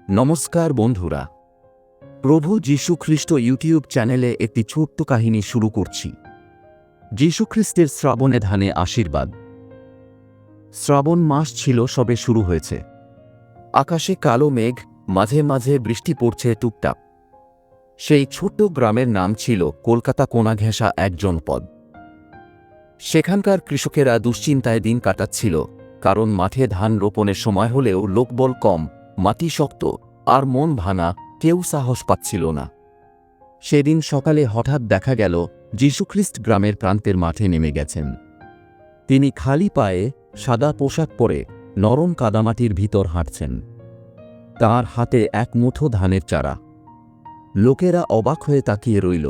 নমস্কার বন্ধুরা, প্রভু যীশু খ্রিস্ট ইউটিউব চ্যানেলে একটি ছোট্ট কাহিনী শুরু করছি। যীশু খ্রিস্টের শ্রাবণে ধানে আশীর্বাদ। শ্রাবণ মাস ছিল, সবে শুরু হয়েছে। আকাশে কালো মেঘ, মাঝে মাঝে বৃষ্টি পড়ছে টুকটাক। সেই ছোট্ট গ্রামের নাম ছিল কলকাতা কোনা ঘেঁষা এক জনপদ। সেখানকার কৃষকেরা দুশ্চিন্তায় দিন কাটাচ্ছিল, কারণ মাঠে ধান রোপণের সময় হলেও লোকবল কম, মাটি শক্ত আর মন ভাঙা, কেউ সাহস পাচ্ছিল না। সেদিন সকালে হঠাৎ দেখা গেল যীশুখ্রিস্ট গ্রামের প্রান্তের মাঠে নেমে গেছেন। তিনি খালি পায়ে, সাদা পোশাক পরে, নরম কাদামাটির ভিতর হাঁটছেন। তাঁর হাতে এক মুঠো ধানের চারা। লোকেরা অবাক হয়ে তাকিয়ে রইল।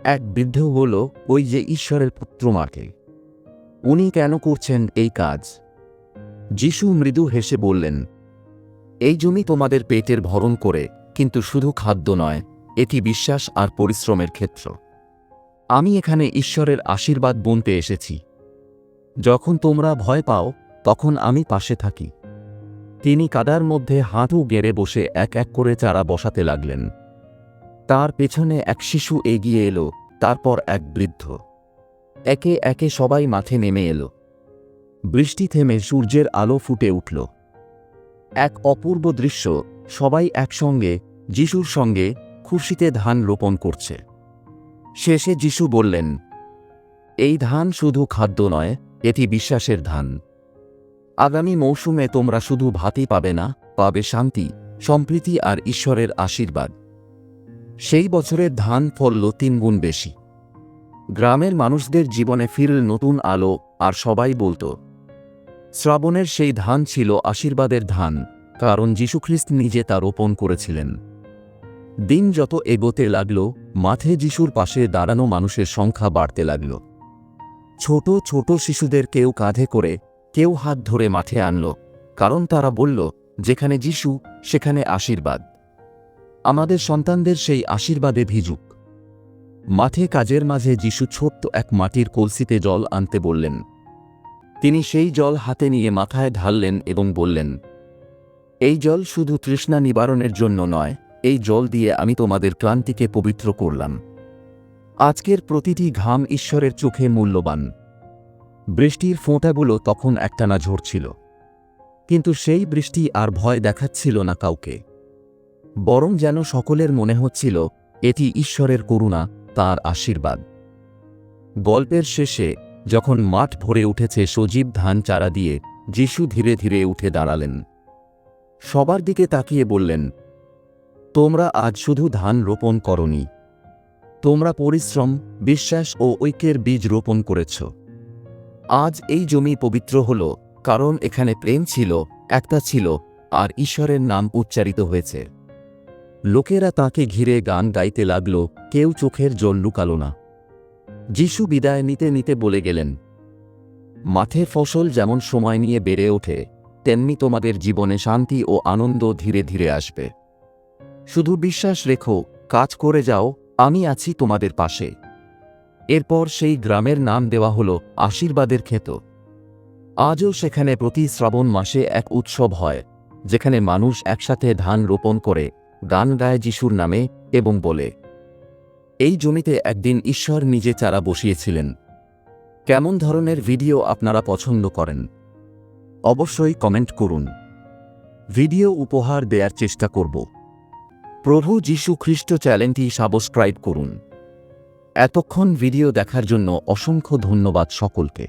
এক বৃদ্ধ বলল, ওই যে ঈশ্বরের পুত্র মাকে, উনি কেন করছেন এই কাজ? যীশু মৃদু হেসে বললেন, এই জমি তোমাদের পেটের ভরণ করে, কিন্তু শুধু খাদ্য নয়, এটি বিশ্বাস আর পরিশ্রমের ক্ষেত্র। আমি এখানে ঈশ্বরের আশীর্বাদ বুনতে এসেছি। যখন তোমরা ভয় পাও, তখন আমি পাশে থাকি। তিনি কাদার মধ্যে হাঁটু গেড়ে বসে এক এক করে চারা বসাতে লাগলেন। তার পেছনে এক শিশু এগিয়ে এলো, তারপর এক বৃদ্ধ। একে একে সবাই মাঠে নেমে এলো। বৃষ্টি থেমে সূর্যের আলো ফুটে উঠল। এক অপূর্ব দৃশ্য, সবাই একসঙ্গে, যিশুর সঙ্গে, খুশিতে ধান রোপণ করছে। শেষে যিশু বললেন, এই ধান শুধু খাদ্য নয়, এটি বিশ্বাসের ধান। আগামী মৌসুমে তোমরা শুধু ভাতই পাবে না, পাবে শান্তি, সম্প্রীতি আর ঈশ্বরের আশীর্বাদ। সেই বছরের ধান ফলল 3 গুণ বেশি। গ্রামের মানুষদের জীবনে ফিরল নতুন আলো, আর সবাই বলত, শ্রাবণের সেই ধান ছিল আশীর্বাদের ধান, কারণ যীশুখ্রিস্ট নিজে তা রোপণ করেছিলেন। দিন যত এগোতে লাগল, মাঠে যিশুর পাশে দাঁড়ানো মানুষের সংখ্যা বাড়তে লাগল। ছোট ছোট শিশুদের কেউ কাঁধে করে, কেউ হাত ধরে মাঠে আনল, কারণ তারা বলল, যেখানে যিশু, সেখানে আশীর্বাদ। আমাদের সন্তানদের সেই আশীর্বাদে ভিজুক। মাঠে কাজের মাঝে যিশু ছোট্ট এক মাটির কলসিতে জল আনতে বললেন। তিনি সেই জল হাতে নিয়ে মাথায় ঢাললেন এবং বললেন, এই জল শুধু তৃষ্ণা নিবারণের জন্য নয়, এই জল দিয়ে আমি তোমাদের ক্লান্তিকে পবিত্র করলাম। আজকের প্রতিটি ঘাম ঈশ্বরের চোখে মূল্যবান। বৃষ্টির ফোঁটাগুলো তখন একটানা ঝরছিল, কিন্তু সেই বৃষ্টি আর ভয় দেখাচ্ছিল না কাউকে, বরং যেন সকলের মনে হচ্ছিল এটি ঈশ্বরের করুণা, তাঁর আশীর্বাদ। গল্পের শেষে, যখন মাঠ ভরে উঠেছে সজীব ধান চারা দিয়ে, যিশু ধীরে ধীরে উঠে দাঁড়ালেন। সবার দিকে তাকিয়ে বললেন, তোমরা আজ শুধু ধান রোপণ করনি, তোমরা পরিশ্রম, বিশ্বাস ও ঐক্যের বীজ রোপণ করেছ। আজ এই জমি পবিত্র হল, কারণ এখানে প্রেম ছিল, একটা ছিল, আর ঈশ্বরের নাম উচ্চারিত হয়েছে। লোকেরা তাকে ঘিরে গান গাইতে লাগল, কেউ চোখের জল লুকাল না। যিশু বিদায় নিতে নিতে বলে গেলেন, মাঠে ফসল যেমন সময় নিয়ে বেড়ে ওঠে, তেমনি তোমাদের জীবনে শান্তি ও আনন্দ ধীরে ধীরে আসবে। শুধু বিশ্বাস রেখো, কাজ করে যাও, আমি আছি তোমাদের পাশে। এরপর সেই গ্রামের নাম দেওয়া হল আশীর্বাদের ক্ষেত। আজও সেখানে প্রতি শ্রাবণ মাসে এক উৎসব হয়, যেখানে মানুষ একসাথে ধান রোপণ করে, গান গায় যিশুর নামে, এবং বলে, এই জমিতে একদিন ঈশ্বর নিজে চারা বসিয়েছিলেন। কেমন ধরনের ভিডিও আপনারা পছন্দ করেন? অবশ্যই কমেন্ট করুন। ভিডিও উপহার দেওয়ার চেষ্টা করব। প্রভু যীশু খ্রিস্ট চ্যানেলটি সাবস্ক্রাইব করুন। এতক্ষণ ভিডিও দেখার জন্য অসংখ্য ধন্যবাদ সকলকে।